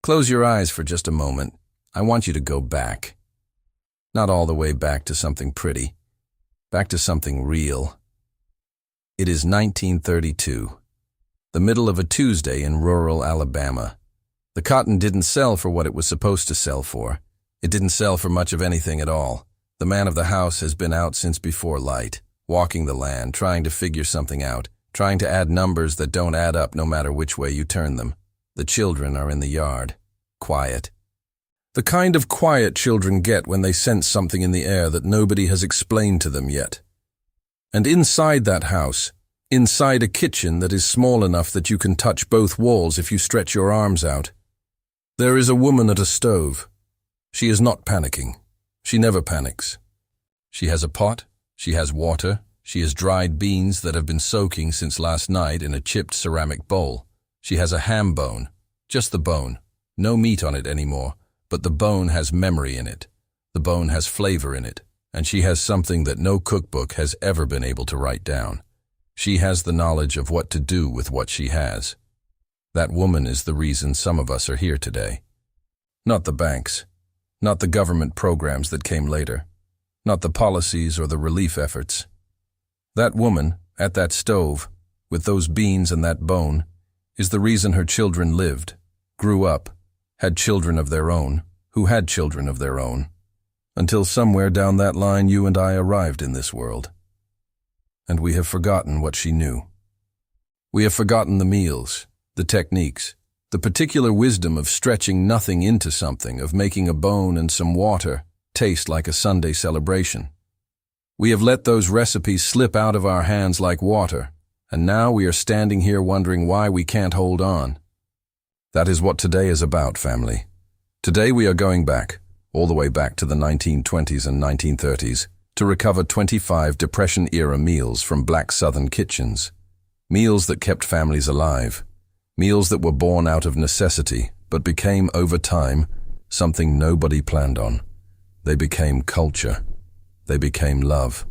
Close your eyes for just a moment. I want you to go back. Not all the way back to something pretty. Back to something real. It is 1932, the middle of a Tuesday in rural Alabama. The cotton didn't sell for what it was supposed to sell for. It didn't sell for much of anything at all. The man of the house has been out since before light, walking the land, trying to figure something out, trying to add numbers that don't add up no matter which way you turn them. The children are in the yard, quiet. The kind of quiet children get when they sense something in the air that nobody has explained to them yet. And inside that house, inside a kitchen that is small enough that you can touch both walls if you stretch your arms out, there is a woman at a stove. She is not panicking. She never panics. She has a pot, she has water, she has dried beans that have been soaking since last night in a chipped ceramic bowl. She has a ham bone, just the bone, no meat on it anymore, but the bone has memory in it. The bone has flavor in it, and she has something that no cookbook has ever been able to write down. She has the knowledge of what to do with what she has. That woman is the reason some of us are here today. Not the banks. Not the government programs that came later, not the policies or the relief efforts. That woman, at that stove, with those beans and that bone, is the reason her children lived, grew up, had children of their own, who had children of their own, until somewhere down that line you and I arrived in this world. And we have forgotten what she knew. We have forgotten the meals, the techniques, the particular wisdom of stretching nothing into something, of making a bone and some water taste like a Sunday celebration. We have let those recipes slip out of our hands like water, and now we are standing here wondering why we can't hold on. That is what today is about, family. Today we are going back, all the way back to the 1920s and 1930s, to recover 25 Depression-era meals from Black Southern kitchens. Meals that kept families alive. Meals that were born out of necessity, but became, over time, something nobody planned on. They became culture. They became love.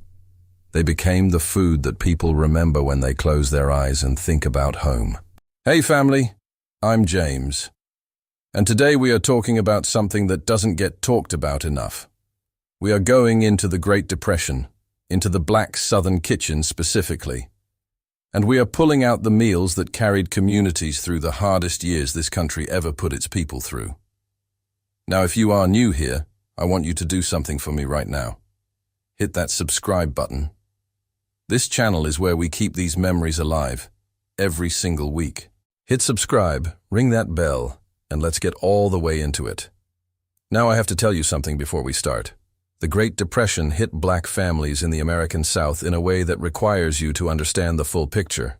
They became the food that people remember when they close their eyes and think about home. Hey family, I'm James. And today we are talking about something that doesn't get talked about enough. We are going into the Great Depression, into the Black Southern kitchen specifically. And we are pulling out the meals that carried communities through the hardest years this country ever put its people through. Now, if you are new here, I want you to do something for me right now. Hit that subscribe button. This channel is where we keep these memories alive, every single week. Hit subscribe, ring that bell, and let's get all the way into it. Now I have to tell you something before we start. The Great Depression hit black families in the American South in a way that requires you to understand the full picture.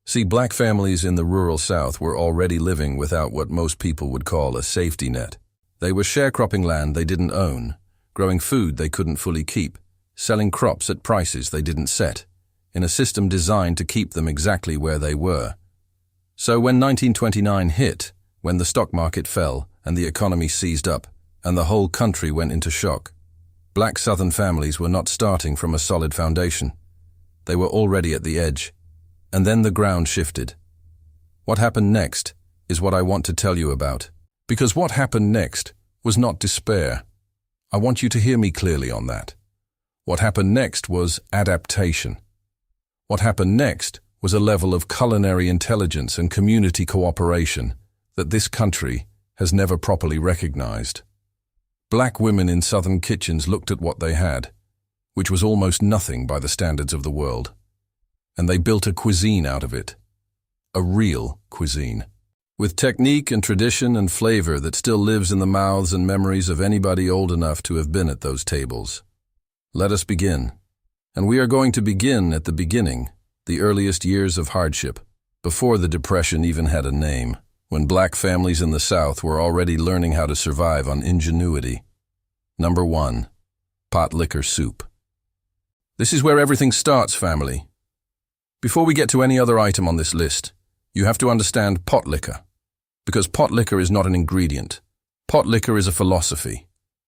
See, black families in the rural South were already living without what most people would call a safety net. They were sharecropping land they didn't own, growing food they couldn't fully keep, selling crops at prices they didn't set, in a system designed to keep them exactly where they were. So when 1929 hit, when the stock market fell and the economy seized up, and the whole country went into shock, Black Southern families were not starting from a solid foundation. They were already at the edge. And then the ground shifted. What happened next is what I want to tell you about. Because what happened next was not despair. I want you to hear me clearly on that. What happened next was adaptation. What happened next was a level of culinary intelligence and community cooperation that this country has never properly recognized. Black women in Southern kitchens looked at what they had, which was almost nothing by the standards of the world, and they built a cuisine out of it. A real cuisine. With technique and tradition and flavor that still lives in the mouths and memories of anybody old enough to have been at those tables. Let us begin. And we are going to begin at the beginning, the earliest years of hardship, before the Depression even had a name, when black families in the South were already learning how to survive on ingenuity. Number 1, pot liquor soup. This is where everything starts, family. Before we get to any other item on this list, you have to understand pot liquor. Because pot liquor is not an ingredient. Pot liquor is a philosophy.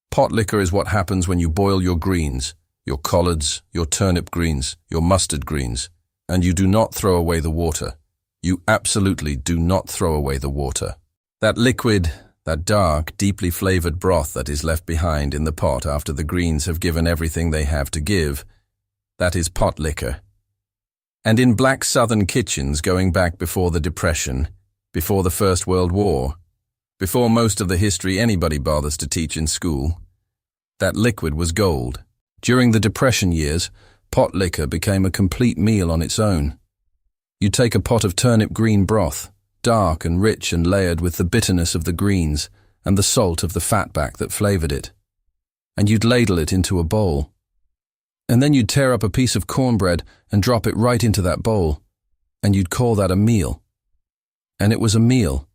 Pot liquor is what happens when you boil your greens, your collards, your turnip greens, your mustard greens, and you do not throw away the water. You absolutely do not throw away the water. That liquid, That dark, deeply flavored broth that is left behind in the pot after the greens have given everything they have to give, that is pot liquor. And in black southern kitchens going back before the Depression, before the First World War, before most of the history anybody bothers to teach in school, that liquid was gold. During the Depression years, pot liquor became a complete meal on its own. You'd take a pot of turnip green broth, dark and rich and layered with the bitterness of the greens and the salt of the fatback that flavored it, and you'd ladle it into a bowl. And then you'd tear up a piece of cornbread and drop it right into that bowl, and you'd call that a meal. And it was a meal.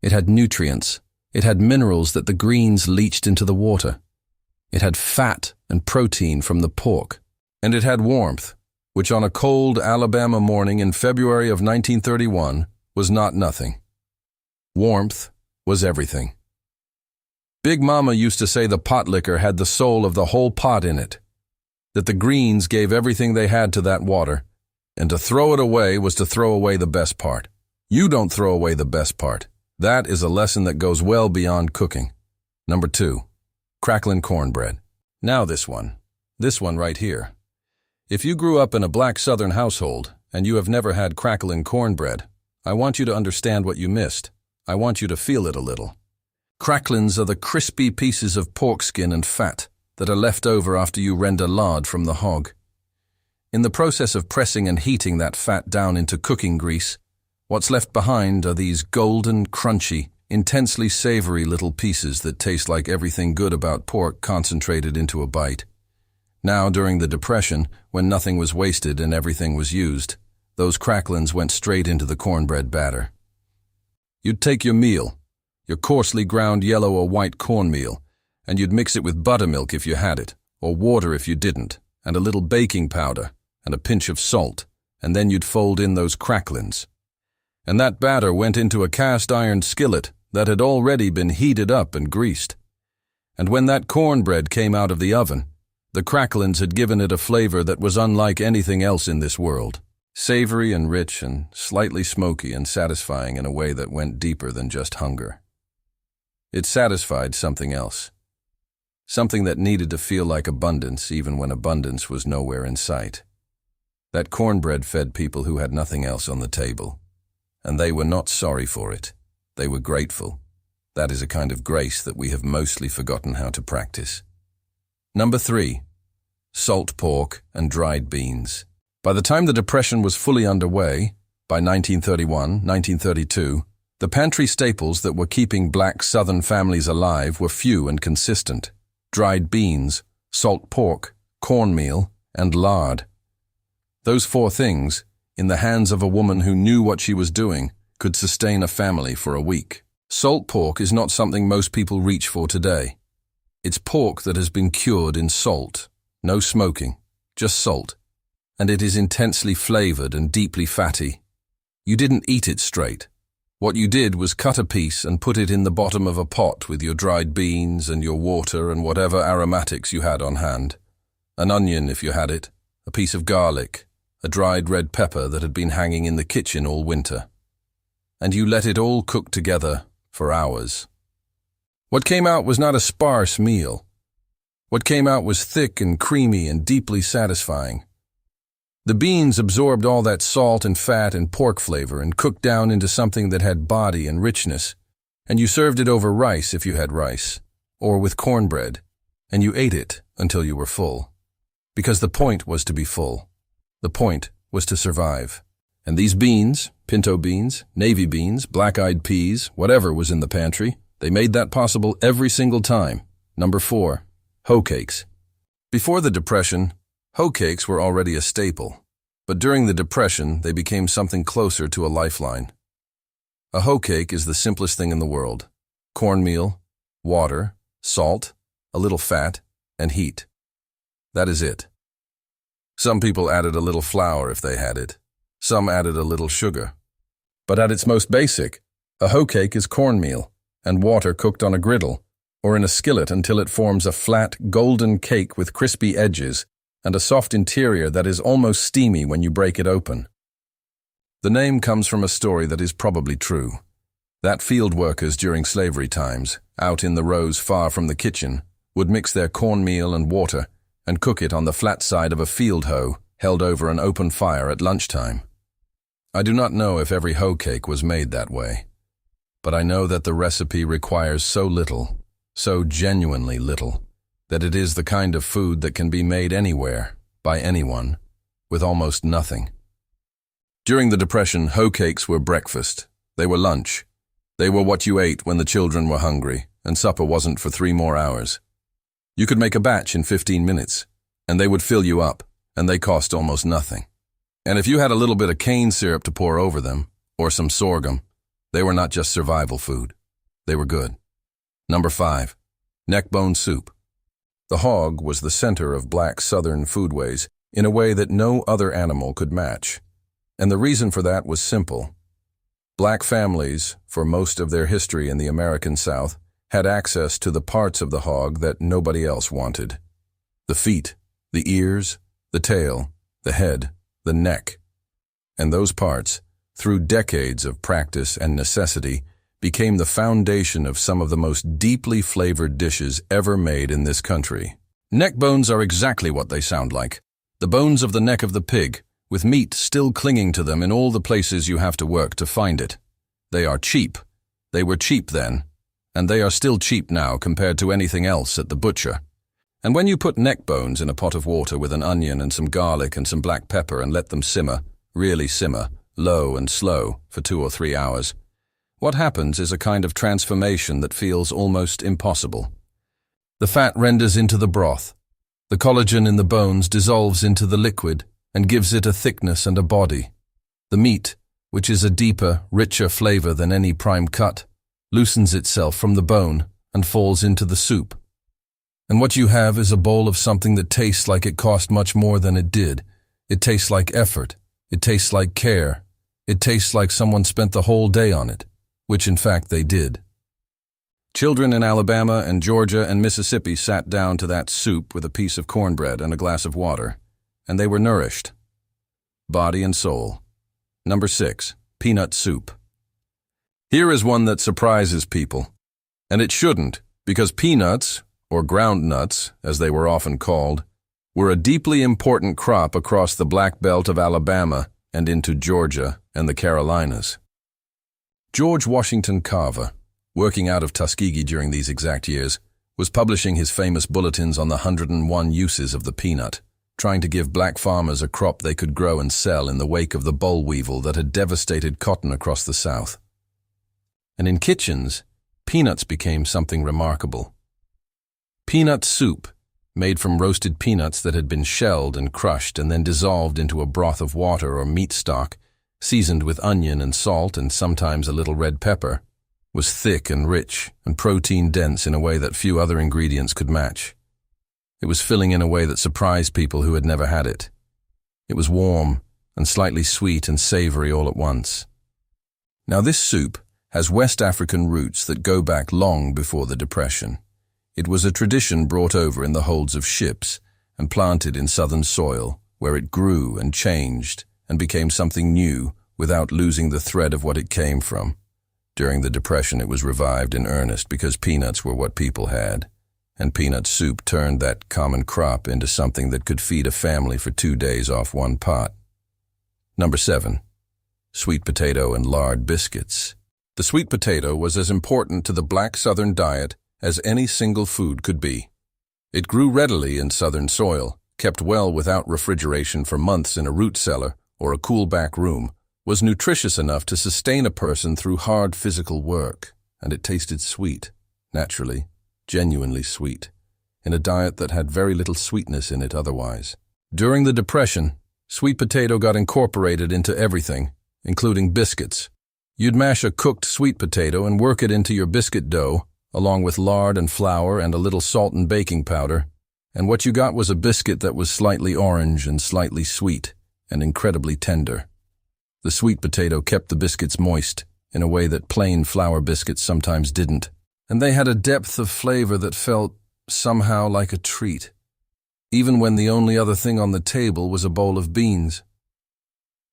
It had nutrients. It had minerals that the greens leached into the water. It had fat and protein from the pork. And it had warmth, which on a cold Alabama morning in February of 1931 was not nothing. Warmth was everything. Big Mama used to say the pot liquor had the soul of the whole pot in it, that the greens gave everything they had to that water, and to throw it away was to throw away the best part. You don't throw away the best part. That is a lesson that goes well beyond cooking. Number 2, crackling cornbread. Now this one right here. If you grew up in a black Southern household and you have never had crackling cornbread, I want you to understand what you missed. I want you to feel it a little. Cracklins are the crispy pieces of pork skin and fat that are left over after you render lard from the hog. In the process of pressing and heating that fat down into cooking grease, what's left behind are these golden, crunchy, intensely savory little pieces that taste like everything good about pork concentrated into a bite. Now, during the Depression, when nothing was wasted and everything was used, those cracklins went straight into the cornbread batter. You'd take your meal, your coarsely ground yellow or white cornmeal, and you'd mix it with buttermilk if you had it, or water if you didn't, and a little baking powder, and a pinch of salt, and then you'd fold in those cracklins. And that batter went into a cast-iron skillet that had already been heated up and greased. And when that cornbread came out of the oven, the cracklins had given it a flavor that was unlike anything else in this world. Savory and rich and slightly smoky and satisfying in a way that went deeper than just hunger. It satisfied something else. Something that needed to feel like abundance even when abundance was nowhere in sight. That cornbread fed people who had nothing else on the table. And they were not sorry for it. They were grateful. That is a kind of grace that we have mostly forgotten how to practice. Number 3, salt pork and dried beans. By the time the Depression was fully underway, by 1931, 1932, the pantry staples that were keeping black Southern families alive were few and consistent. Dried beans, salt pork, cornmeal, and lard. Those 4 things, in the hands of a woman who knew what she was doing, could sustain a family for a week. Salt pork is not something most people reach for today. It's pork that has been cured in salt. No smoking, just salt. And it is intensely flavored and deeply fatty. You didn't eat it straight. What you did was cut a piece and put it in the bottom of a pot with your dried beans and your water and whatever aromatics you had on hand. An onion if you had it, a piece of garlic, a dried red pepper that had been hanging in the kitchen all winter. And you let it all cook together for hours. What came out was not a sparse meal. What came out was thick and creamy and deeply satisfying. The beans absorbed all that salt and fat and pork flavor and cooked down into something that had body and richness, and you served it over rice if you had rice, or with cornbread, and you ate it until you were full. Because the point was to be full. The point was to survive. And these beans, pinto beans, navy beans, black-eyed peas, whatever was in the pantry, they made that possible every single time. Number 4, hoe cakes. Before the Depression, hoe cakes were already a staple, but during the Depression, they became something closer to a lifeline. A hoe cake is the simplest thing in the world. Cornmeal, water, salt, a little fat, and heat. That is it. Some people added a little flour if they had it. Some added a little sugar. But at its most basic, a hoe cake is cornmeal and water cooked on a griddle or in a skillet until it forms a flat, golden cake with crispy edges and a soft interior that is almost steamy when you break it open. The name comes from a story that is probably true. That field workers during slavery times, out in the rows far from the kitchen, would mix their cornmeal and water and cook it on the flat side of a field hoe held over an open fire at lunchtime. I do not know if every hoe cake was made that way, but I know that the recipe requires so little, so genuinely little, that it is the kind of food that can be made anywhere, by anyone, with almost nothing. During the Depression, hoe cakes were breakfast. They were lunch. They were what you ate when the children were hungry, and supper wasn't for 3 more hours. You could make a batch in 15 minutes, and they would fill you up, and they cost almost nothing. And if you had a little bit of cane syrup to pour over them, or some sorghum, they were not just survival food. They were good. Number 5, neckbone soup. The hog was the center of black Southern foodways in a way that no other animal could match. And the reason for that was simple. Black families, for most of their history in the American South, had access to the parts of the hog that nobody else wanted. The feet, the ears, the tail, the head, the neck. And those parts, through decades of practice and necessity, became the foundation of some of the most deeply flavored dishes ever made in this country. Neck bones are exactly what they sound like. The bones of the neck of the pig, with meat still clinging to them in all the places you have to work to find it. They are cheap. They were cheap then, and they are still cheap now compared to anything else at the butcher. And when you put neck bones in a pot of water with an onion and some garlic and some black pepper and let them simmer, really simmer, low and slow, for 2 or 3 hours, what happens is a kind of transformation that feels almost impossible. The fat renders into the broth. The collagen in the bones dissolves into the liquid and gives it a thickness and a body. The meat, which is a deeper, richer flavor than any prime cut, loosens itself from the bone and falls into the soup. And what you have is a bowl of something that tastes like it cost much more than it did. It tastes like effort. It tastes like care. It tastes like someone spent the whole day on it, which in fact they did. Children in Alabama and Georgia and Mississippi sat down to that soup with a piece of cornbread and a glass of water, and they were nourished. Body and soul. Number 6, peanut soup. Here is one that surprises people, and it shouldn't, because peanuts, or ground nuts, as they were often called, were a deeply important crop across the Black Belt of Alabama and into Georgia and the Carolinas. George Washington Carver, working out of Tuskegee during these exact years, was publishing his famous bulletins on the 101 uses of the peanut, trying to give black farmers a crop they could grow and sell in the wake of the boll weevil that had devastated cotton across the South. And in kitchens, peanuts became something remarkable. Peanut soup, made from roasted peanuts that had been shelled and crushed and then dissolved into a broth of water or meat stock, seasoned with onion and salt and sometimes a little red pepper, was thick and rich and protein-dense in a way that few other ingredients could match. It was filling in a way that surprised people who had never had it. It was warm and slightly sweet and savory all at once. Now this soup has West African roots that go back long before the Depression. It was a tradition brought over in the holds of ships and planted in southern soil, where it grew and changed and became something new without losing the thread of what it came from. During the Depression it was revived in earnest because peanuts were what people had, and peanut soup turned that common crop into something that could feed a family for 2 days off one pot. Number 7, sweet potato and lard biscuits. The sweet potato was as important to the black Southern diet as any single food could be. It grew readily in southern soil, kept well without refrigeration for months in a root cellar or a cool back room, was nutritious enough to sustain a person through hard physical work, and it tasted sweet, naturally, genuinely sweet, in a diet that had very little sweetness in it otherwise. During the Depression, sweet potato got incorporated into everything, including biscuits. You'd mash a cooked sweet potato and work it into your biscuit dough, along with lard and flour and a little salt and baking powder, and what you got was a biscuit that was slightly orange and slightly sweet and incredibly tender. The sweet potato kept the biscuits moist in a way that plain flour biscuits sometimes didn't, and they had a depth of flavor that felt somehow like a treat, even when the only other thing on the table was a bowl of beans.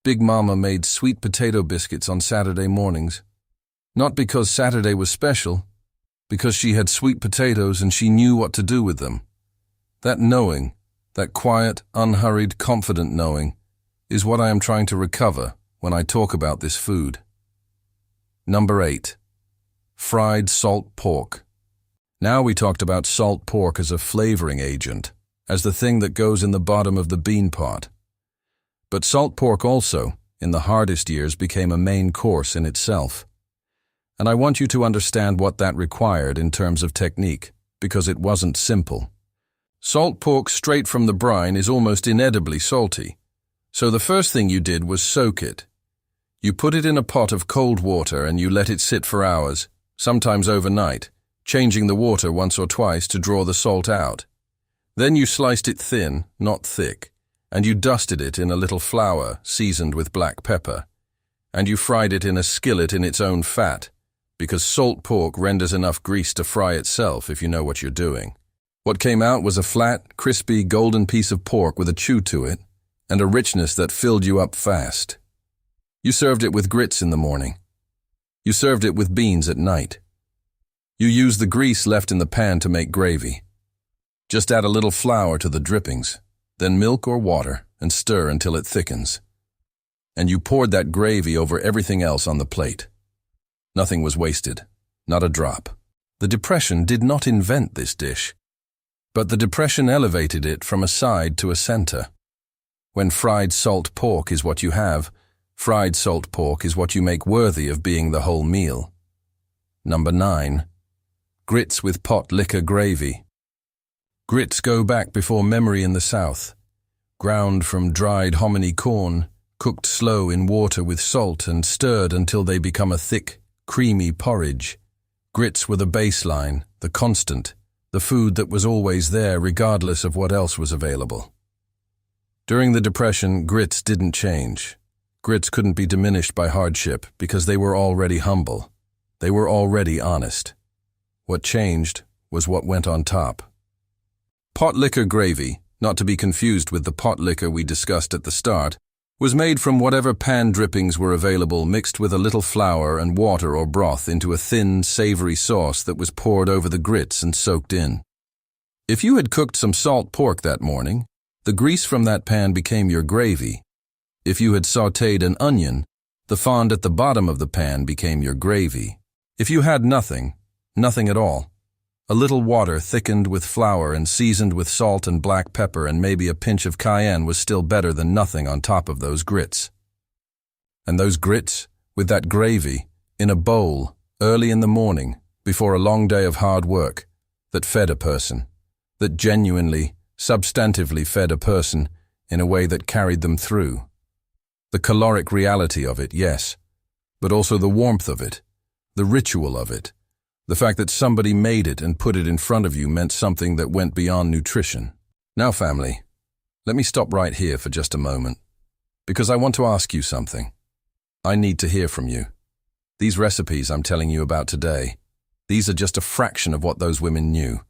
Big Mama made sweet potato biscuits on Saturday mornings. Not because Saturday was special, because she had sweet potatoes and she knew what to do with them. That knowing, that quiet, unhurried, confident knowing, is what I am trying to recover when I talk about this food. Number 8. Fried salt pork. Now we talked about salt pork as a flavoring agent, as the thing that goes in the bottom of the bean pot. But salt pork also, in the hardest years, became a main course in itself. And I want you to understand what that required in terms of technique, because it wasn't simple. Salt pork straight from the brine is almost inedibly salty. So the first thing you did was soak it. You put it in a pot of cold water and you let it sit for hours, sometimes overnight, changing the water once or twice to draw the salt out. Then you sliced it thin, not thick, and you dusted it in a little flour seasoned with black pepper. And you fried it in a skillet in its own fat, because salt pork renders enough grease to fry itself if you know what you're doing. What came out was a flat, crispy, golden piece of pork with a chew to it, and a richness that filled you up fast. You served it with grits in the morning. You served it with beans at night. You used the grease left in the pan to make gravy. Just add a little flour to the drippings, then milk or water, and stir until it thickens. And you poured that gravy over everything else on the plate. Nothing was wasted, not a drop. The Depression did not invent this dish, but the Depression elevated it from a side to a center. When fried salt pork is what you have, fried salt pork is what you make worthy of being the whole meal. Number 9. Grits with pot liquor gravy. Grits go back before memory in the South. Ground from dried hominy corn, cooked slow in water with salt and stirred until they become a thick, creamy porridge. Grits were the baseline, the constant, the food that was always there regardless of what else was available. During the Depression, grits didn't change. Grits couldn't be diminished by hardship because they were already humble. They were already honest. What changed was what went on top. Pot liquor gravy, not to be confused with the pot liquor we discussed at the start, was made from whatever pan drippings were available mixed with a little flour and water or broth into a thin, savory sauce that was poured over the grits and soaked in. If you had cooked some salt pork that morning, the grease from that pan became your gravy. If you had sautéed an onion, the fond at the bottom of the pan became your gravy. If you had nothing at all, a little water thickened with flour and seasoned with salt and black pepper and maybe a pinch of cayenne was still better than nothing on top of those grits. And those grits, with that gravy, in a bowl, early in the morning, before a long day of hard work, that fed a person, that genuinely, substantively fed a person in a way that carried them through. The caloric reality of it, yes, but also the warmth of it, the ritual of it. The fact that somebody made it and put it in front of you meant something that went beyond nutrition. Now, family, let me stop right here for just a moment, because I want to ask you something. I need to hear from you. These recipes I'm telling you about today, these are just a fraction of what those women knew.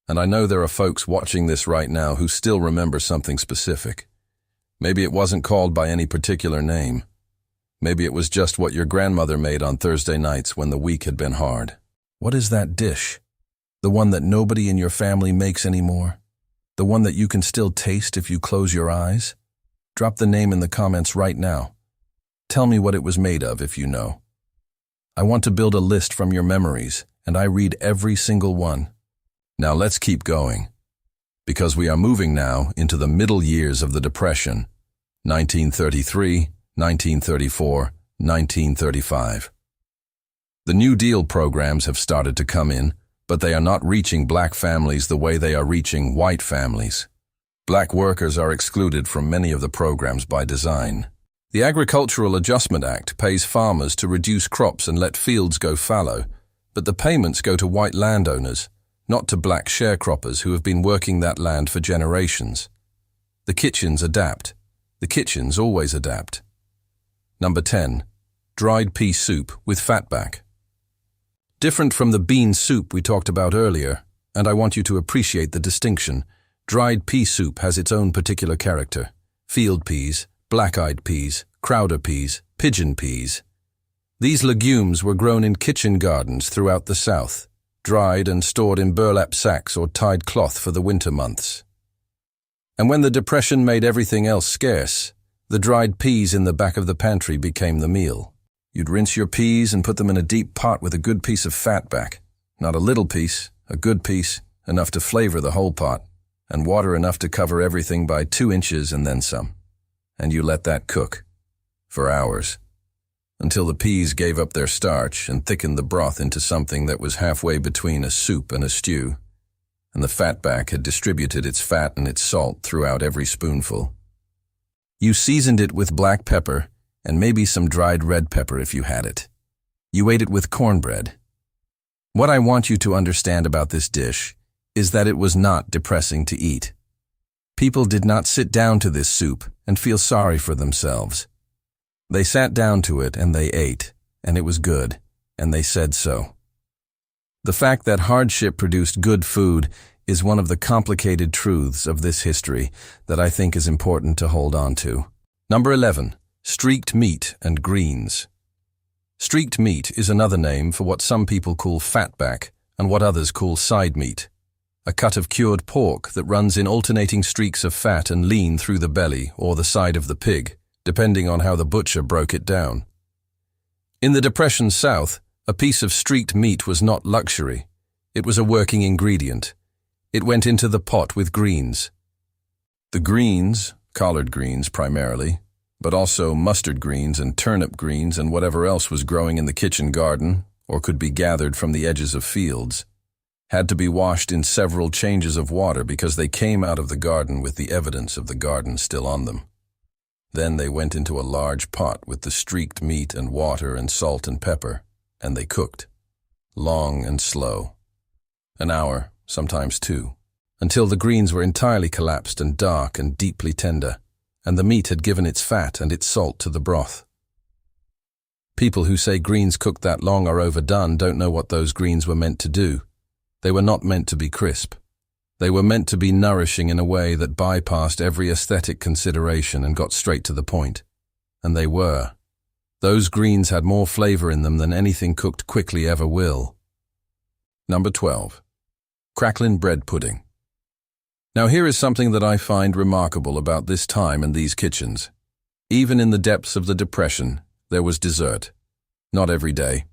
And I know there are folks watching this right now who still remember something specific. Maybe it wasn't called by any particular name. Maybe it was just what your grandmother made on Thursday nights when the week had been hard. What is that dish? The one that nobody in your family makes anymore? The one that you can still taste if you close your eyes? Drop the name in the comments right now. Tell me what it was made of if you know. I want to build a list from your memories, and I read every single one. Now let's keep going, because we are moving now into the middle years of the Depression, 1933, 1934, 1935. The New Deal programs have started to come in, but they are not reaching black families the way they are reaching white families. Black workers are excluded from many of the programs by design. The Agricultural Adjustment Act pays farmers to reduce crops and let fields go fallow, but the payments go to white landowners, not to black sharecroppers who have been working that land for generations. The kitchens adapt. The kitchens always adapt. Number 10. Dried pea soup with fatback. Different from the bean soup we talked about earlier, and I want you to appreciate the distinction, dried pea soup has its own particular character. Field peas, black-eyed peas, Crowder peas, pigeon peas. These legumes were grown in kitchen gardens throughout the South, dried and stored in burlap sacks or tied cloth for the winter months. And when the Depression made everything else scarce, the dried peas in the back of the pantry became the meal. You'd rinse your peas and put them in a deep pot with a good piece of fat back. Not a little piece, a good piece, enough to flavor the whole pot, and water enough to cover everything by 2 inches and then some. And you let that cook for hours, until the peas gave up their starch and thickened the broth into something that was halfway between a soup and a stew, and the fatback had distributed its fat and its salt throughout every spoonful. You seasoned it with black pepper and maybe some dried red pepper if you had it. You ate it with cornbread. What I want you to understand about this dish is that it was not depressing to eat. People did not sit down to this soup and feel sorry for themselves. They sat down to it and they ate, and it was good, and they said so. The fact that hardship produced good food is one of the complicated truths of this history that I think is important to hold on to. Number 11. Streaked meat and greens. Streaked meat is another name for what some people call fatback and what others call side meat, a cut of cured pork that runs in alternating streaks of fat and lean through the belly or the side of the pig, depending on how the butcher broke it down. In the Depression South, a piece of streaked meat was not luxury. It was a working ingredient. It went into the pot with greens. The greens, collard greens primarily, but also mustard greens and turnip greens and whatever else was growing in the kitchen garden or could be gathered from the edges of fields, had to be washed in several changes of water because they came out of the garden with the evidence of the garden still on them. Then they went into a large pot with the streaked meat and water and salt and pepper, and they cooked, long and slow, an hour, sometimes 2, until the greens were entirely collapsed and dark and deeply tender, and the meat had given its fat and its salt to the broth. People who say greens cooked that long are overdone don't know what those greens were meant to do. They were not meant to be crisp. They were meant to be nourishing in a way that bypassed every aesthetic consideration and got straight to the point. And they were. Those greens had more flavor in them than anything cooked quickly ever will. Number 12. Crackling bread pudding. Now here is something that I find remarkable about this time and these kitchens. Even in the depths of the Depression, there was dessert. Not every day,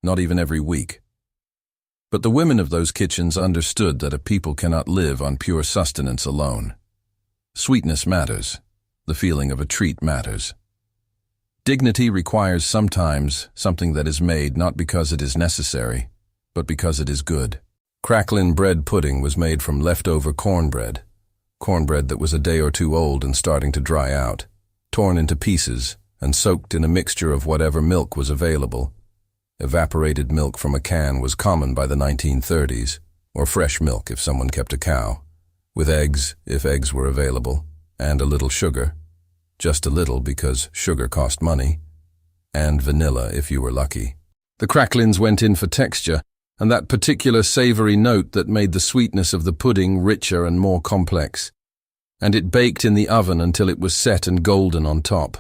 not even every week. But the women of those kitchens understood that a people cannot live on pure sustenance alone. Sweetness matters. The feeling of a treat matters. Dignity requires sometimes something that is made not because it is necessary, but because it is good. Crackling bread pudding was made from leftover cornbread that was a day or 2 old and starting to dry out, torn into pieces and soaked in a mixture of whatever milk was available. Evaporated milk from a can was common by the 1930s, or fresh milk if someone kept a cow, with eggs if eggs were available, and a little sugar, just a little because sugar cost money, and vanilla if you were lucky. The cracklins went in for texture, and that particular savory note that made the sweetness of the pudding richer and more complex, and it baked in the oven until it was set and golden on top.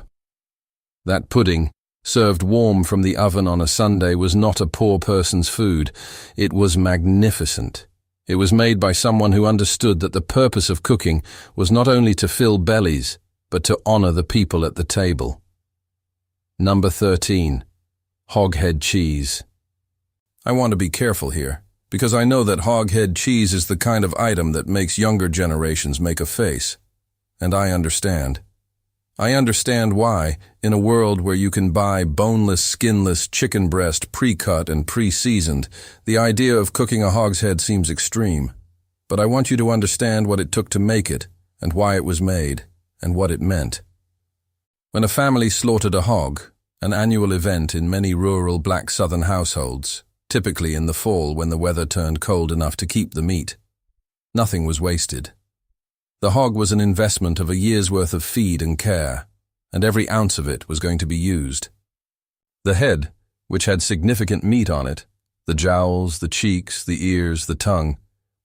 That pudding, served warm from the oven on a Sunday, was not a poor person's food. It was magnificent. It was made by someone who understood that the purpose of cooking was not only to fill bellies, but to honor the people at the table. Number 13. Hoghead cheese. I want to be careful here, because I know that hoghead cheese is the kind of item that makes younger generations make a face. And I understand. I understand why, in a world where you can buy boneless, skinless chicken breast pre-cut and pre-seasoned, the idea of cooking a hog's head seems extreme. But I want you to understand what it took to make it, and why it was made, and what it meant. When a family slaughtered a hog, an annual event in many rural black southern households, typically in the fall when the weather turned cold enough to keep the meat, nothing was wasted. The hog was an investment of a year's worth of feed and care, and every ounce of it was going to be used. The head, which had significant meat on it, the jowls, the cheeks, the ears, the tongue,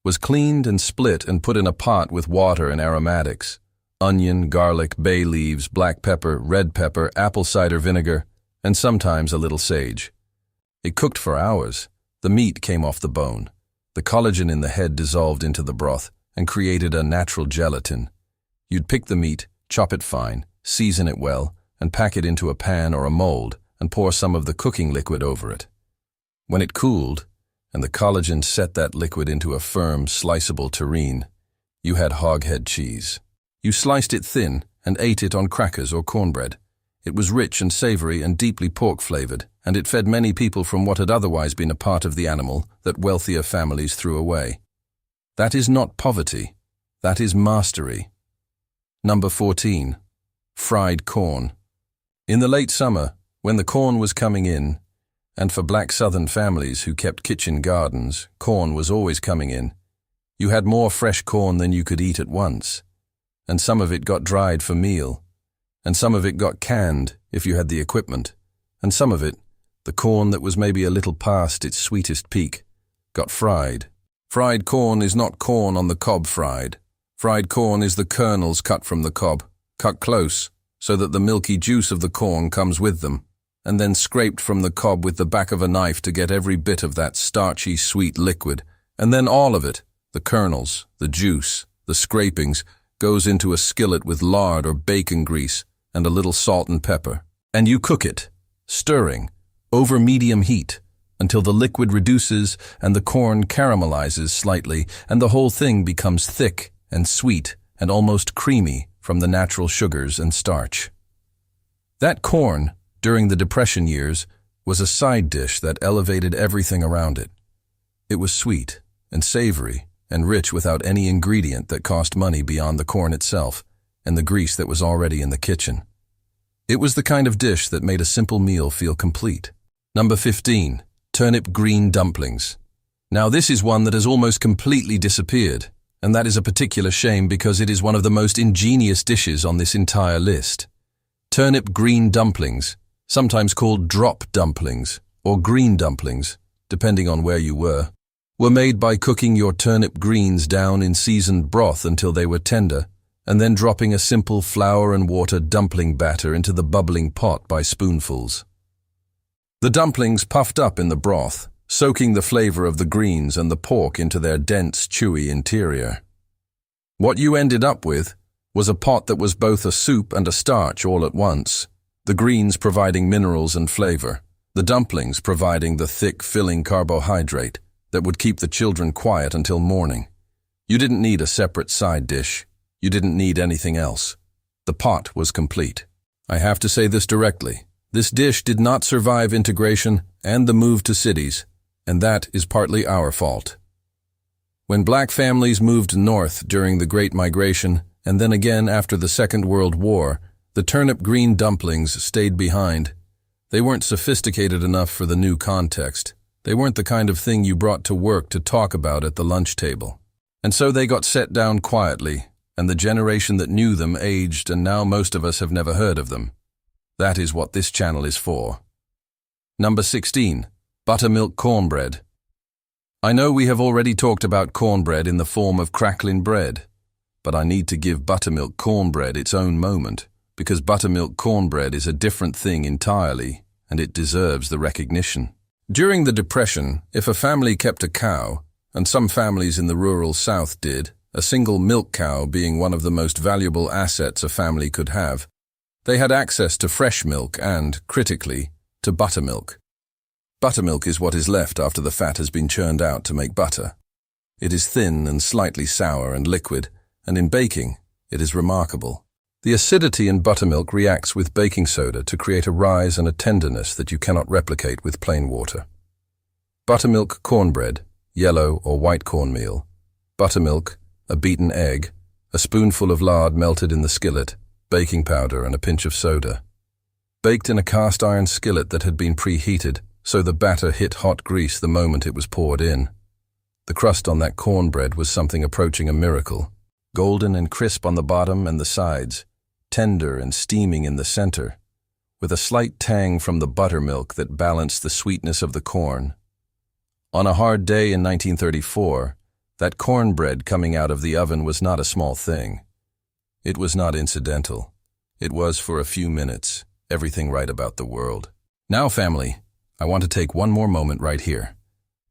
was cleaned and split and put in a pot with water and aromatics, onion, garlic, bay leaves, black pepper, red pepper, apple cider vinegar, and sometimes a little sage. It cooked for hours. The meat came off the bone. The collagen in the head dissolved into the broth and created a natural gelatin. You'd pick the meat, chop it fine, season it well, and pack it into a pan or a mold and pour some of the cooking liquid over it. When it cooled, and the collagen set that liquid into a firm, sliceable terrine, you had hoghead cheese. You sliced it thin and ate it on crackers or cornbread. It was rich and savory and deeply pork-flavored, and it fed many people from what had otherwise been a part of the animal that wealthier families threw away. That is not poverty. That is mastery. Number 14. Fried corn. In the late summer, when the corn was coming in, and for black southern families who kept kitchen gardens, corn was always coming in, you had more fresh corn than you could eat at once, and some of it got dried for meal, and some of it got canned if you had the equipment, and some of it, the corn that was maybe a little past its sweetest peak, got fried. Fried corn is not corn on the cob fried. Fried corn is the kernels cut from the cob, cut close, so that the milky juice of the corn comes with them, and then scraped from the cob with the back of a knife to get every bit of that starchy, sweet liquid, and then all of it, the kernels, the juice, the scrapings, goes into a skillet with lard or bacon grease and a little salt and pepper, and you cook it, stirring, over medium heat, until the liquid reduces and the corn caramelizes slightly, and the whole thing becomes thick and sweet and almost creamy from the natural sugars and starch. That corn, during the Depression years, was a side dish that elevated everything around it. It was sweet and savory and rich without any ingredient that cost money beyond the corn itself and the grease that was already in the kitchen. It was the kind of dish that made a simple meal feel complete. Number 15. Turnip green dumplings. Now this is one that has almost completely disappeared, and that is a particular shame because it is one of the most ingenious dishes on this entire list. Turnip green dumplings, sometimes called drop dumplings or green dumplings, depending on where you were made by cooking your turnip greens down in seasoned broth until they were tender, and then dropping a simple flour and water dumpling batter into the bubbling pot by spoonfuls. The dumplings puffed up in the broth, soaking the flavor of the greens and the pork into their dense, chewy interior. What you ended up with was a pot that was both a soup and a starch all at once, the greens providing minerals and flavor, the dumplings providing the thick, filling carbohydrate that would keep the children quiet until morning. You didn't need a separate side dish. You didn't need anything else. The pot was complete. I have to say this directly. This dish did not survive integration and the move to cities, and that is partly our fault. When black families moved north during the Great Migration, and then again after the Second World War, the turnip green dumplings stayed behind. They weren't sophisticated enough for the new context. They weren't the kind of thing you brought to work to talk about at the lunch table. And so they got set down quietly, and the generation that knew them aged, and now most of us have never heard of them. That is what this channel is for. Number 16. Buttermilk cornbread. I know we have already talked about cornbread in the form of crackling bread, but I need to give buttermilk cornbread its own moment, because buttermilk cornbread is a different thing entirely, and it deserves the recognition. During the Depression, if a family kept a cow, and some families in the rural South did, a single milk cow being one of the most valuable assets a family could have, they had access to fresh milk and, critically, to buttermilk. Buttermilk is what is left after the fat has been churned out to make butter. It is thin and slightly sour and liquid, and in baking, it is remarkable. The acidity in buttermilk reacts with baking soda to create a rise and a tenderness that you cannot replicate with plain water. Buttermilk cornbread, yellow or white cornmeal, buttermilk, a beaten egg, a spoonful of lard melted in the skillet, baking powder and a pinch of soda. Baked in a cast iron skillet that had been preheated, so the batter hit hot grease the moment it was poured in. The crust on that cornbread was something approaching a miracle, golden and crisp on the bottom and the sides, tender and steaming in the center, with a slight tang from the buttermilk that balanced the sweetness of the corn. On a hard day in 1934, that cornbread coming out of the oven was not a small thing. It was not incidental. It was, for a few minutes, everything right about the world. Now, family, I want to take one more moment right here.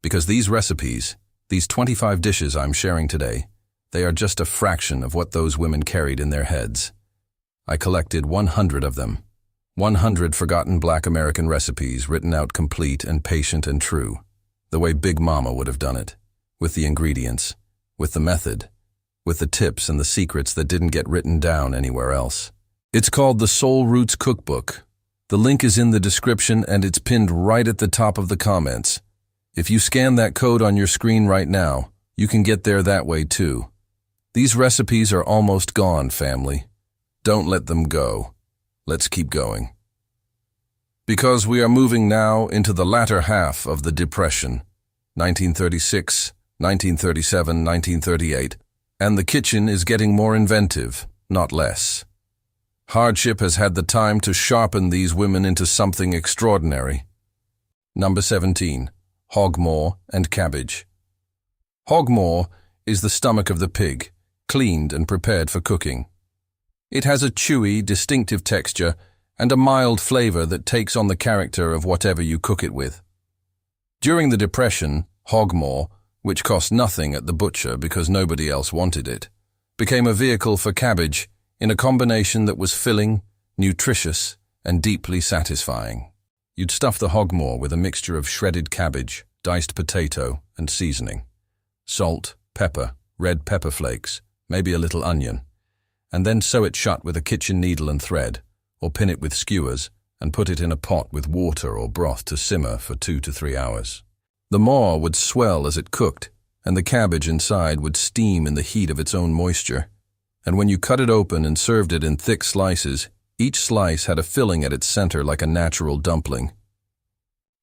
Because these recipes, these 25 dishes I'm sharing today, they are just a fraction of what those women carried in their heads. I collected 100 of them. 100 forgotten Black American recipes written out complete and patient and true, the way Big Mama would have done it, with the ingredients, with the method, with the tips and the secrets that didn't get written down anywhere else. It's called the Soul Roots Cookbook. The link is in the description and it's pinned right at the top of the comments. If you scan that code on your screen right now, you can get there that way too. These recipes are almost gone, family. Don't let them go. Let's keep going. Because we are moving now into the latter half of the Depression, 1936, 1937, 1938, and the kitchen is getting more inventive, not less. Hardship has had the time to sharpen these women into something extraordinary. Number 17. Hog maw and cabbage. Hog maw is the stomach of the pig, cleaned and prepared for cooking. It has a chewy, distinctive texture and a mild flavor that takes on the character of whatever you cook it with. During the Depression, hog maw, which cost nothing at the butcher because nobody else wanted it, became a vehicle for cabbage in a combination that was filling, nutritious, and deeply satisfying. You'd stuff the hog maw with a mixture of shredded cabbage, diced potato, and seasoning. Salt, pepper, red pepper flakes, maybe a little onion, and then sew it shut with a kitchen needle and thread, or pin it with skewers, and put it in a pot with water or broth to simmer for 2 to 3 hours. The maw would swell as it cooked, and the cabbage inside would steam in the heat of its own moisture. And when you cut it open and served it in thick slices, each slice had a filling at its center like a natural dumpling.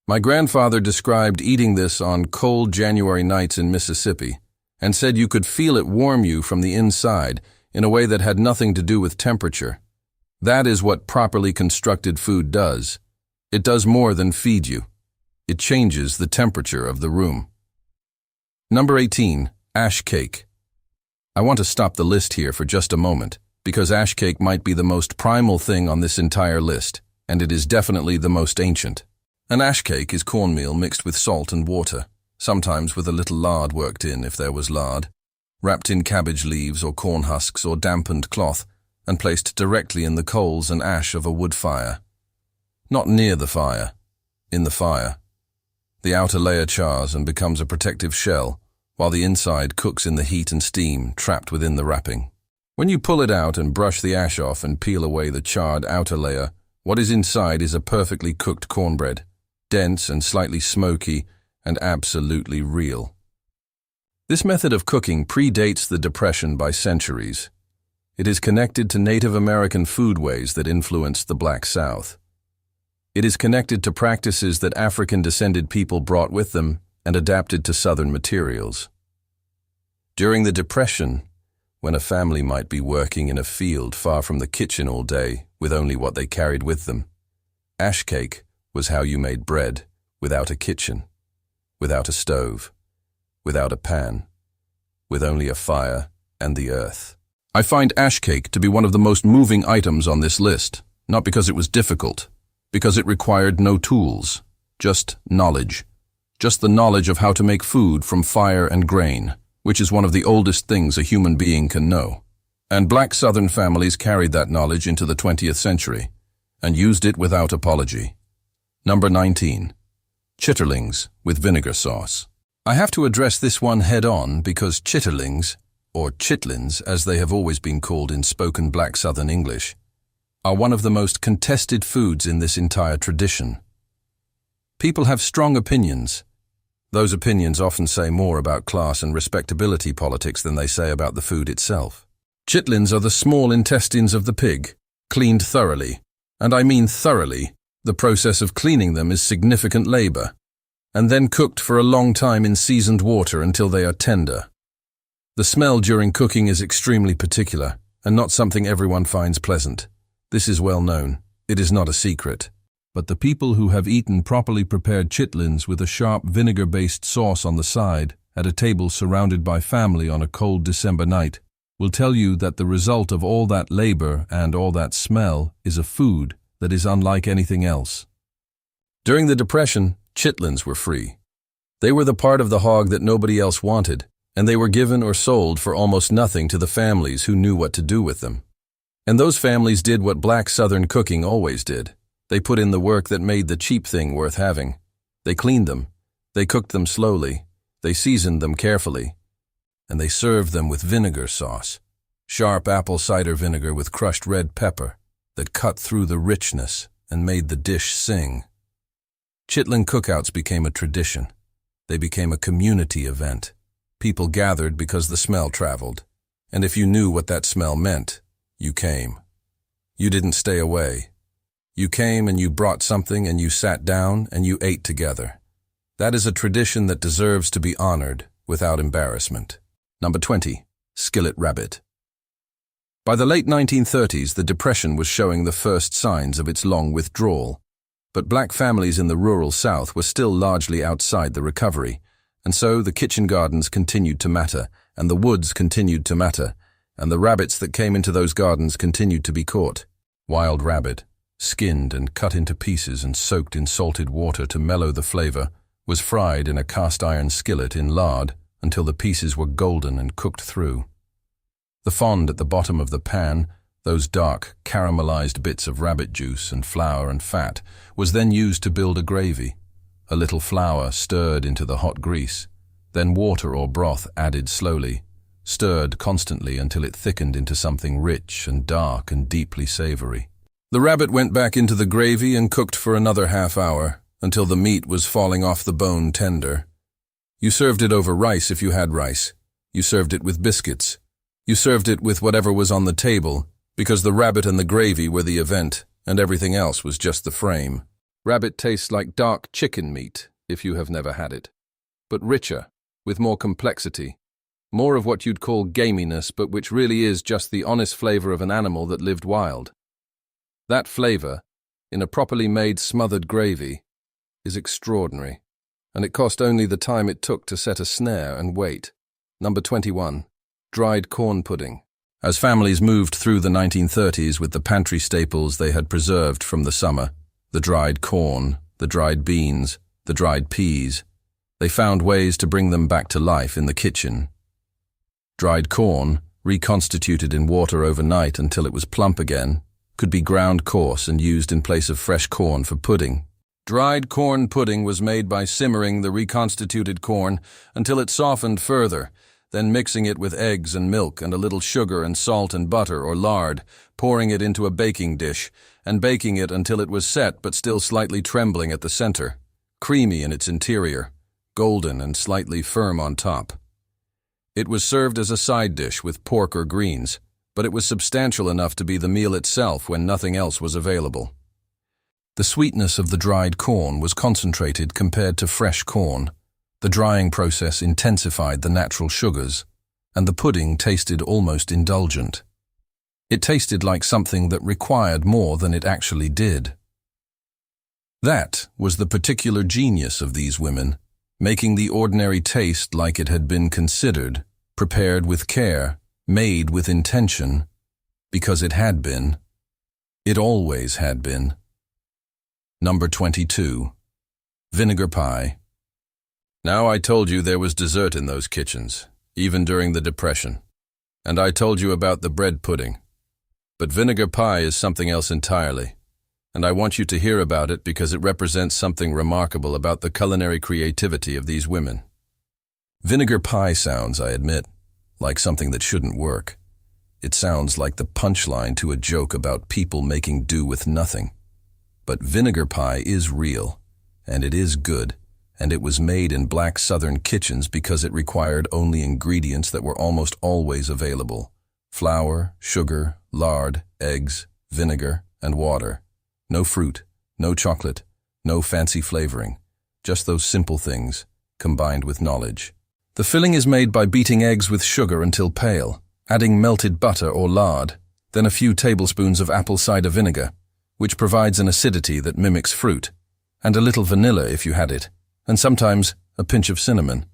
My grandfather described eating this on cold January nights in Mississippi, and said you could feel it warm you from the inside in a way that had nothing to do with temperature. That is what properly constructed food does. It does more than feed you. It changes the temperature of the room. Number 18. Ash cake. I want to stop the list here for just a moment, because ash cake might be the most primal thing on this entire list, and it is definitely the most ancient. An ash cake is cornmeal mixed with salt and water, sometimes with a little lard worked in if there was lard, wrapped in cabbage leaves or corn husks or dampened cloth, and placed directly in the coals and ash of a wood fire. Not near the fire, in the fire. The outer layer chars and becomes a protective shell, while the inside cooks in the heat and steam trapped within the wrapping. When you pull it out and brush the ash off and peel away the charred outer layer, what is inside is a perfectly cooked cornbread, dense and slightly smoky and absolutely real. This method of cooking predates the Depression by centuries. It is connected to Native American foodways that influenced the Black South. It is connected to practices that African-descended people brought with them and adapted to Southern materials. During the Depression, when a family might be working in a field far from the kitchen all day with only what they carried with them, ash cake was how you made bread without a kitchen, without a stove, without a pan, with only a fire and the earth. I find ash cake to be one of the most moving items on this list, not because it was difficult, because it required no tools, just knowledge. Just the knowledge of how to make food from fire and grain, which is one of the oldest things a human being can know. And Black Southern families carried that knowledge into the 20th century and used it without apology. Number 19. Chitterlings with vinegar sauce. I have to address this one head-on because chitterlings, or chitlins as they have always been called in spoken Black Southern English, are one of the most contested foods in this entire tradition. People have strong opinions. Those opinions often say more about class and respectability politics than they say about the food itself. Chitlins are the small intestines of the pig, cleaned thoroughly, and I mean thoroughly. The process of cleaning them is significant labor, and then cooked for a long time in seasoned water until they are tender. The smell during cooking is extremely particular, and not something everyone finds pleasant. This is well known. It is not a secret. But the people who have eaten properly prepared chitlins with a sharp vinegar-based sauce on the side at a table surrounded by family on a cold December night will tell you that the result of all that labor and all that smell is a food that is unlike anything else. During the Depression, chitlins were free. They were the part of the hog that nobody else wanted, and they were given or sold for almost nothing to the families who knew what to do with them. And those families did what black Southern cooking always did. They put in the work that made the cheap thing worth having. They cleaned them, they cooked them slowly, they seasoned them carefully, and they served them with vinegar sauce, sharp apple cider vinegar with crushed red pepper that cut through the richness and made the dish sing. Chitlin cookouts became a tradition. They became a community event. People gathered because the smell traveled, and if you knew what that smell meant, you came. You didn't stay away. You came and you brought something and you sat down and you ate together. That is a tradition that deserves to be honored without embarrassment. Number 20. Skillet rabbit. By the late 1930s, the Depression was showing the first signs of its long withdrawal, but black families in the rural South were still largely outside the recovery, and so the kitchen gardens continued to matter, and the woods continued to matter, and the rabbits that came into those gardens continued to be caught. Wild rabbit, skinned and cut into pieces and soaked in salted water to mellow the flavor, was fried in a cast-iron skillet in lard until the pieces were golden and cooked through. The fond at the bottom of the pan, those dark, caramelized bits of rabbit juice and flour and fat, was then used to build a gravy. A little flour stirred into the hot grease, then water or broth added slowly, stirred constantly until it thickened into something rich and dark and deeply savory. The rabbit went back into the gravy and cooked for another half hour, until the meat was falling off the bone tender. You served it over rice if you had rice. You served it with biscuits. You served it with whatever was on the table, because the rabbit and the gravy were the event, and everything else was just the frame. Rabbit tastes like dark chicken meat, if you have never had it, but richer, with more complexity, more of what you'd call gaminess, but which really is just the honest flavor of an animal that lived wild. That flavor, in a properly made smothered gravy, is extraordinary, and it cost only the time it took to set a snare and wait. Number 21. Dried corn pudding. As families moved through the 1930s with the pantry staples they had preserved from the summer, the dried corn, the dried beans, the dried peas, they found ways to bring them back to life in the kitchen. Dried corn, reconstituted in water overnight until it was plump again, could be ground coarse and used in place of fresh corn for pudding. Dried corn pudding was made by simmering the reconstituted corn until it softened further, then mixing it with eggs and milk and a little sugar and salt and butter or lard, pouring it into a baking dish, and baking it until it was set but still slightly trembling at the center, creamy in its interior, golden and slightly firm on top. It was served as a side dish with pork or greens, but it was substantial enough to be the meal itself when nothing else was available. The sweetness of the dried corn was concentrated compared to fresh corn. The drying process intensified the natural sugars, and the pudding tasted almost indulgent. It tasted like something that required more than it actually did. That was the particular genius of these women, making the ordinary taste like it had been considered, prepared with care, made with intention, because it had been. It always had been. Number 22. Vinegar pie. Now I told you there was dessert in those kitchens, even during the Depression. And I told you about the bread pudding. But vinegar pie is something else entirely. And I want you to hear about it because it represents something remarkable about the culinary creativity of these women. Vinegar pie sounds, I admit, like something that shouldn't work. It sounds like the punchline to a joke about people making do with nothing. But vinegar pie is real, and it is good, and it was made in black Southern kitchens because it required only ingredients that were almost always available: flour, sugar, lard, eggs, vinegar, and water. No fruit, no chocolate, no fancy flavoring, just those simple things, combined with knowledge. The filling is made by beating eggs with sugar until pale, adding melted butter or lard, then a few tablespoons of apple cider vinegar, which provides an acidity that mimics fruit, and a little vanilla if you had it, and sometimes a pinch of cinnamon.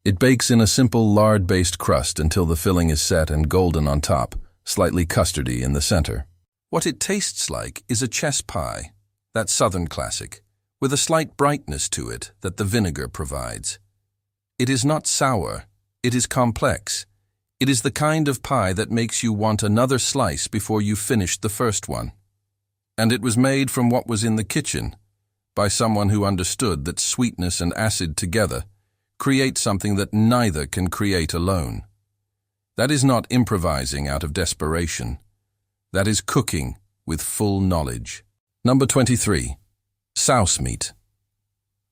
It bakes in a simple lard-based crust until the filling is set and golden on top, slightly custardy in the center. What it tastes like is a chess pie, that Southern classic, with a slight brightness to it that the vinegar provides. It is not sour, it is complex. It is the kind of pie that makes you want another slice before you finished the first one. And it was made from what was in the kitchen, by someone who understood that sweetness and acid together create something that neither can create alone. That is not improvising out of desperation. That is cooking with full knowledge. Number 23. Souse meat.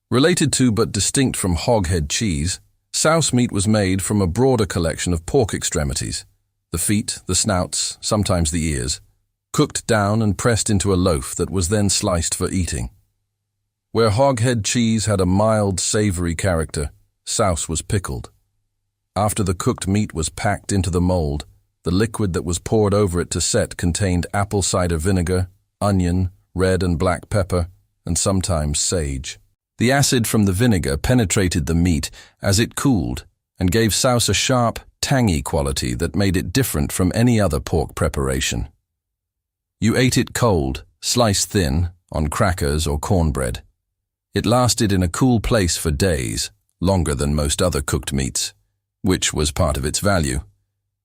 Related to but distinct from hoghead cheese, souse meat was made from a broader collection of pork extremities, the feet, the snouts, sometimes the ears, cooked down and pressed into a loaf that was then sliced for eating. Where hoghead cheese had a mild, savory character, souse was pickled. After the cooked meat was packed into the mold, the liquid that was poured over it to set contained apple cider vinegar, onion, red and black pepper, and sometimes sage. The acid from the vinegar penetrated the meat as it cooled and gave souse a sharp, tangy quality that made it different from any other pork preparation. You ate it cold, sliced thin, on crackers or cornbread. It lasted in a cool place for days, longer than most other cooked meats, which was part of its value.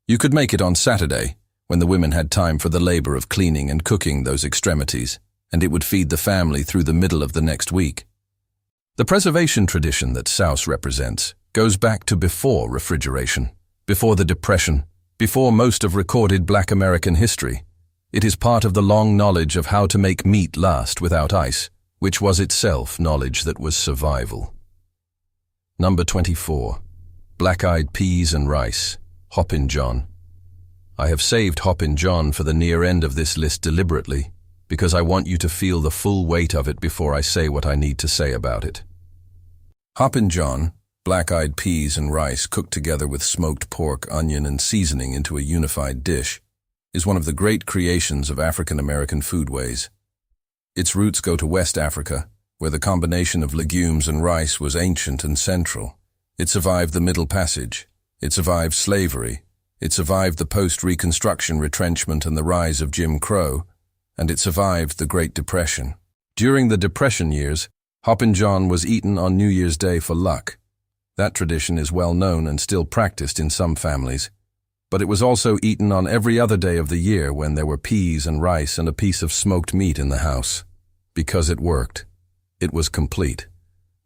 You could make it on Saturday, when the women had time for the labor of cleaning and cooking those extremities, and it would feed the family through the middle of the next week. The preservation tradition that souse represents goes back to before refrigeration, before the Depression, before most of recorded Black American history. It is part of the long knowledge of how to make meat last without ice, which was itself knowledge that was survival. Number 24. Black-eyed peas and rice, Hoppin' John. I have saved Hoppin' John for the near end of this list deliberately, because I want you to feel the full weight of it before I say what I need to say about it. Hoppin' John, black-eyed peas and rice cooked together with smoked pork, onion, and seasoning into a unified dish, is one of the great creations of African-American foodways. Its roots go to West Africa, where the combination of legumes and rice was ancient and central. It survived the Middle Passage. It survived slavery. It survived the post-Reconstruction retrenchment and the rise of Jim Crow, and it survived the Great Depression. During the Depression years, Hoppin' John was eaten on New Year's Day for luck. That tradition is well known and still practiced in some families. But it was also eaten on every other day of the year when there were peas and rice and a piece of smoked meat in the house. Because it worked. It was complete.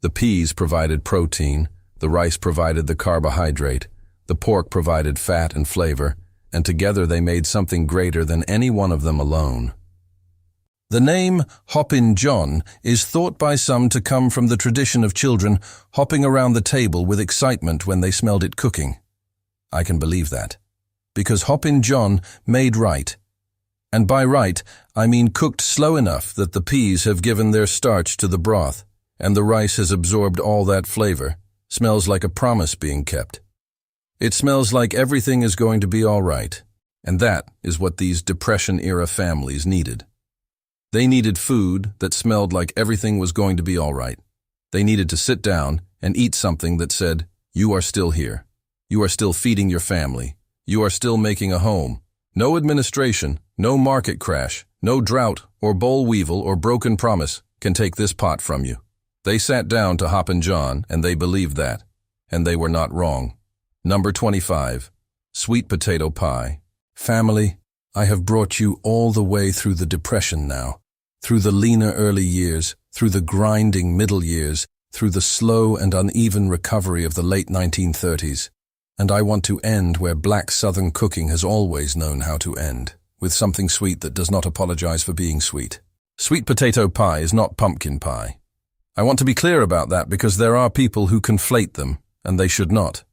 The peas provided protein, the rice provided the carbohydrate, the pork provided fat and flavor, and together they made something greater than any one of them alone. The name Hoppin' John is thought by some to come from the tradition of children hopping around the table with excitement when they smelled it cooking. I can believe that, because Hoppin' John made right. And by right, I mean cooked slow enough that the peas have given their starch to the broth, and the rice has absorbed all that flavor. Smells like a promise being kept. It smells like everything is going to be all right, and that is what these Depression-era families needed. They needed food that smelled like everything was going to be all right. They needed to sit down and eat something that said, "You are still here. You are still feeding your family. You are still making a home. No administration, no market crash, no drought or boll weevil or broken promise can take this pot from you." They sat down to Hoppin' John and they believed that, and they were not wrong. Number 25. Sweet potato pie. Family, I have brought you all the way through the Depression now, through the leaner early years, through the grinding middle years, through the slow and uneven recovery of the late 1930s, and I want to end where Black Southern cooking has always known how to end, with something sweet that does not apologize for being sweet. Sweet potato pie is not pumpkin pie. I want to be clear about that because there are people who conflate them, and they should not.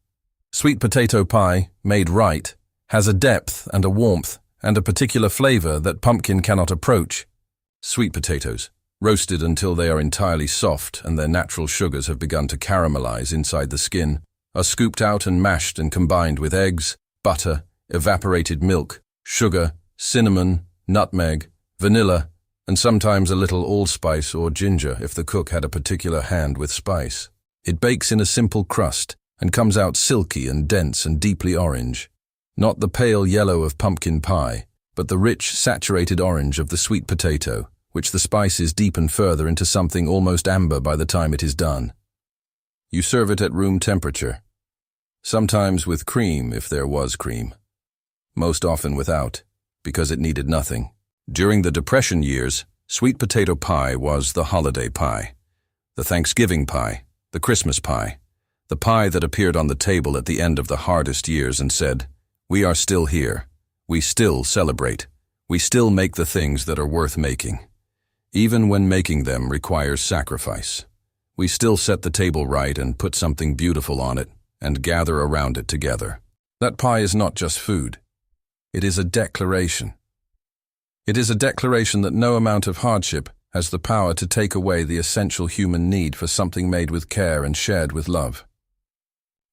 Sweet potato pie, made right, has a depth and a warmth and a particular flavor that pumpkin cannot approach. Sweet potatoes, roasted until they are entirely soft and their natural sugars have begun to caramelize inside the skin, are scooped out and mashed and combined with eggs, butter, evaporated milk, sugar, cinnamon, nutmeg, vanilla, and sometimes a little allspice or ginger if the cook had a particular hand with spice. It bakes in a simple crust and comes out silky and dense and deeply orange. Not the pale yellow of pumpkin pie, but the rich, saturated orange of the sweet potato, which the spices deepen further into something almost amber by the time it is done. You serve it at room temperature, sometimes with cream if there was cream, most often without, because it needed nothing. During the Depression years, sweet potato pie was the holiday pie, the Thanksgiving pie, the Christmas pie, the pie that appeared on the table at the end of the hardest years and said, "We are still here. We still celebrate. We still make the things that are worth making. Even when making them requires sacrifice. We still set the table right and put something beautiful on it and gather around it together." That pie is not just food. It is a declaration. It is a declaration that no amount of hardship has the power to take away the essential human need for something made with care and shared with love.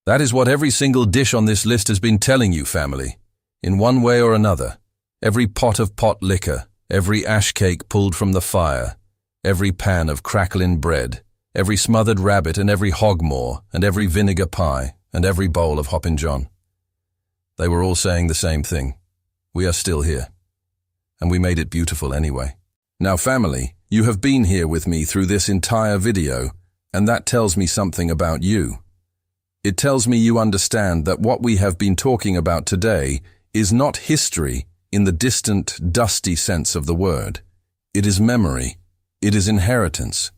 That is what every single dish on this list has been telling you, family. In one way or another, every pot of pot liquor, every ash cake pulled from the fire, every pan of crackling bread, every smothered rabbit and every hog maw and every vinegar pie and every bowl of Hoppin' John. They were all saying the same thing. We are still here. And we made it beautiful anyway. Now family, you have been here with me through this entire video, and that tells me something about you. It tells me you understand that what we have been talking about today is not history in the distant, dusty sense of the word. It is memory. It is inheritance.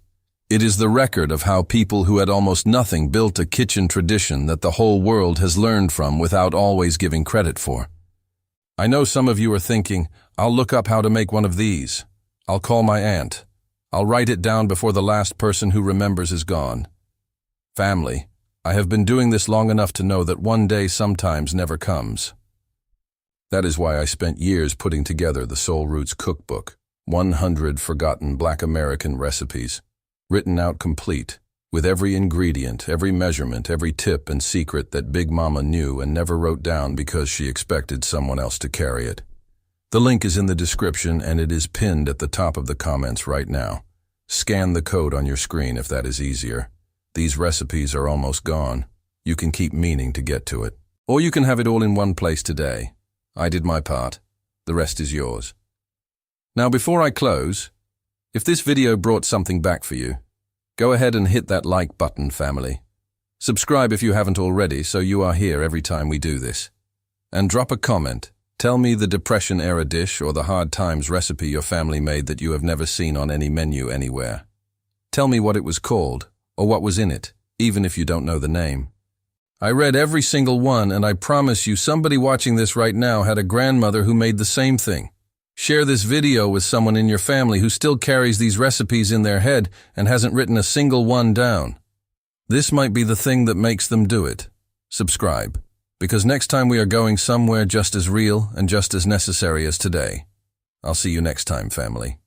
It is the record of how people who had almost nothing built a kitchen tradition that the whole world has learned from without always giving credit for. I know some of you are thinking, I'll look up how to make one of these. I'll call my aunt. I'll write it down before the last person who remembers is gone. Family, I have been doing this long enough to know that one day sometimes never comes. That is why I spent years putting together the Soul Roots Cookbook, 100 Forgotten Black American Recipes, written out complete, with every ingredient, every measurement, every tip and secret that Big Mama knew and never wrote down because she expected someone else to carry it. The link is in the description and it is pinned at the top of the comments right now. Scan the code on your screen if that is easier. These recipes are almost gone. You can keep meaning to get to it. Or you can have it all in one place today. I did my part. The rest is yours. Now before I close, if this video brought something back for you, go ahead and hit that like button, family. Subscribe if you haven't already so you are here every time we do this. And drop a comment. Tell me the Depression-era dish or the hard times recipe your family made that you have never seen on any menu anywhere. Tell me what it was called, or what was in it, even if you don't know the name. I read every single one, and I promise you somebody watching this right now had a grandmother who made the same thing. Share this video with someone in your family who still carries these recipes in their head and hasn't written a single one down. This might be the thing that makes them do it. Subscribe. Because next time we are going somewhere just as real and just as necessary as today. I'll see you next time, family.